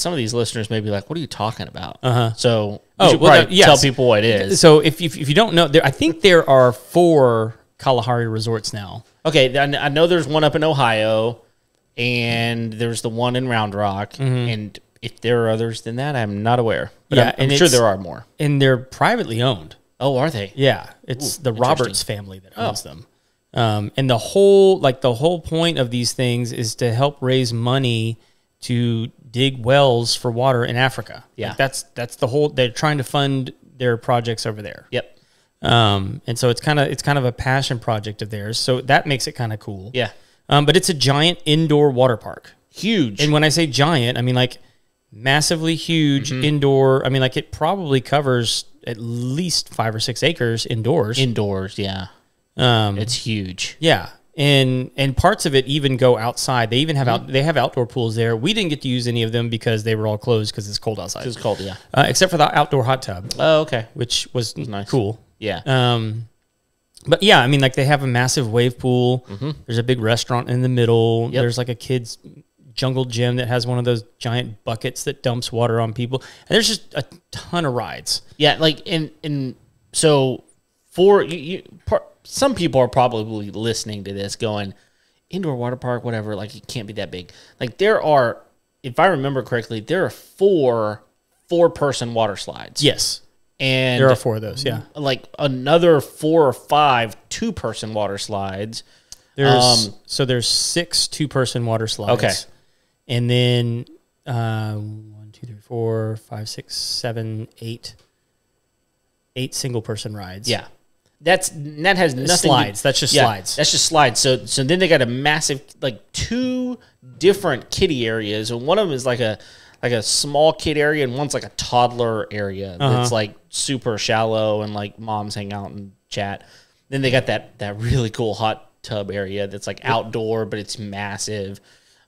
some of these listeners may be like, "What are you talking about?" So Oh, should probably tell people what it is. So if you don't know, I think there are 4 Kalahari resorts now. Okay, I know there's one up in Ohio, and there's the one in Round Rock, and if there are others than that, I'm not aware. But I'm sure there are more. And they're privately owned. Oh, are they? Yeah, it's the Roberts family that owns them. And the whole point of these things is to help raise money to dig wells for water in Africa. Yeah, like that's the whole. They're trying to fund their projects over there. Yep. And so it's kind of a passion project of theirs. So that makes it kind of cool. Yeah. But it's a giant indoor water park. Huge. And when I say giant, I mean like massively huge indoor. I mean like it probably covers at least 5 or 6 acres indoors. Indoors, yeah. It's huge. Yeah. And parts of it even go outside. They even have they have outdoor pools there. We didn't get to use any of them because they were all closed because it's cold outside. It's cold, yeah. Except for the outdoor hot tub. Oh, okay. Which was nice. Cool. Yeah. But yeah, I mean, like they have a massive wave pool. There's a big restaurant in the middle. Yep. There's like a kid's jungle gym that has one of those giant buckets that dumps water on people. And there's just a ton of rides. Yeah, like and so for some people are probably listening to this going, indoor water park, whatever, like it can't be that big. Like there are, if I remember correctly, there are 4 4-person water slides. Yes. And there are 4 of those, yeah. Like another 4 or 5 2-person water slides. There's 6 2-person water slides. Okay. And then 1, 2, 3, 4, 5, 6, 7, 8 single-person rides. Yeah. That has nothing slides. That's just slides. That's just slides. So then they got a massive, like 2 different kiddie areas, and one of them is like a small kid area, and one's like a toddler area that's like super shallow, and like moms hang out and chat. Then they got that really cool hot tub area that's like outdoor, but it's massive.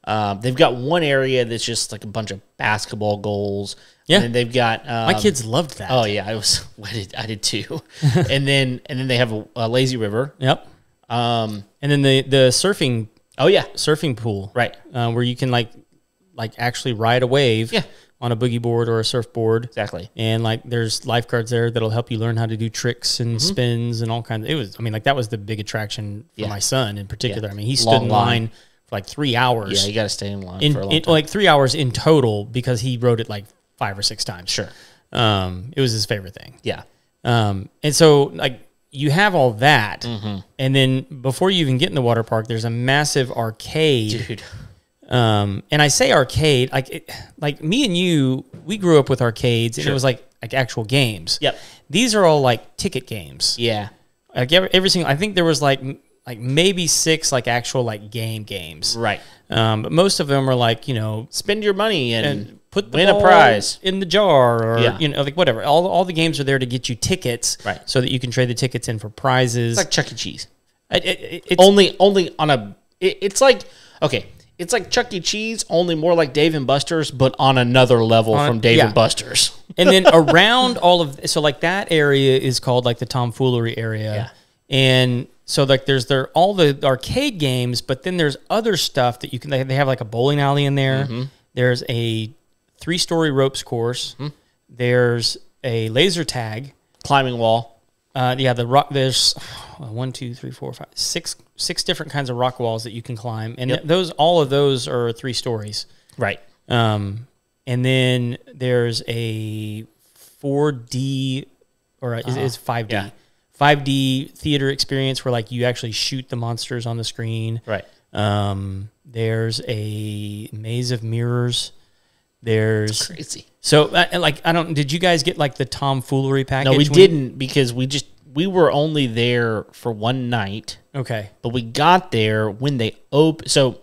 They've got one area that's just like a bunch of basketball goals. Yeah, and then they've got my kids loved that. Oh yeah, I did too. and then they have a lazy river. Yep. And then the surfing. Oh yeah, surfing pool. Right. Where you can like actually ride a wave. Yeah. On a boogie board or a surfboard. Exactly. And like there's lifeguards there that'll help you learn how to do tricks and spins and all kinds. That was the big attraction for my son in particular. Yeah. I mean, he stood in line for like 3 hours. Yeah, you got to stay in line for a long time. Like 3 hours in total because he rode it like 5 or 6 times. Sure. It was his favorite thing. Yeah. And so like you have all that, and then before you even get in the water park, there's a massive arcade. Dude. And I say arcade, like me and you, we grew up with arcades, and it was like actual games. Yep. These are all like ticket games. Yeah. Like every single, I think there was like maybe 6 like actual like games. Right. But most of them are like, spend your money and put the win ball a prize in the jar, or like whatever. All the games are there to get you tickets, right? So that you can trade the tickets in for prizes. It's like Chuck E. Cheese. It's only on a. It's like It's like Chuck E. Cheese, only more like Dave and Buster's, but on another level from Dave and Buster's. And then around all of, so like that area is called like the tomfoolery area. Yeah. And so like there's all the arcade games, but then there's other stuff that you can, they have like a bowling alley in there. There's a 3-story ropes course. There's a laser tag. Climbing wall. There's 1, 2, 3, 4, 5, 6 different kinds of rock walls that you can climb, and all of those are 3 stories. Right. And then there's a 4D or is 5D. Yeah. 5D theater experience where like you actually shoot the monsters on the screen. Right. There's a maze of mirrors. There's That's crazy. So did you guys get like the tomfoolery package? No, we didn't, because we were only there for one night. Okay. But we got there when they opened. So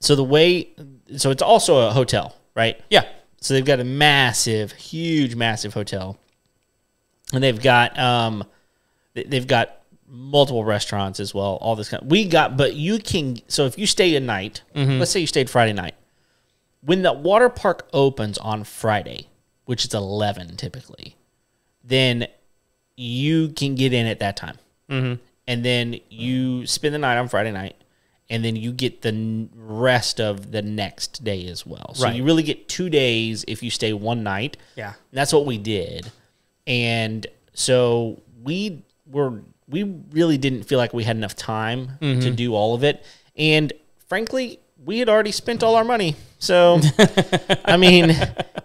it's also a hotel, right? Yeah. So they've got a huge, massive hotel. And they've got multiple restaurants as well, all this kind of, so if you stay a night, let's say you stayed Friday night, when the water park opens on Friday, which is 11 typically, then you can get in at that time. And then you spend the night on Friday night, and then you get the rest of the next day as well. So Right. you really get 2 days if you stay one night. Yeah. And that's what we did. And so we really didn't feel like we had enough time to do all of it. And frankly, we had already spent all our money. So, I mean,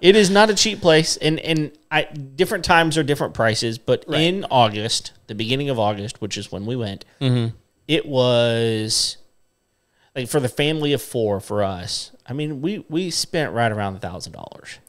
it is not a cheap place. And different times are different prices. But in August, the beginning of August, which is when we went, it was, like, for the family of 4 for us, I mean, we spent right around $1,000.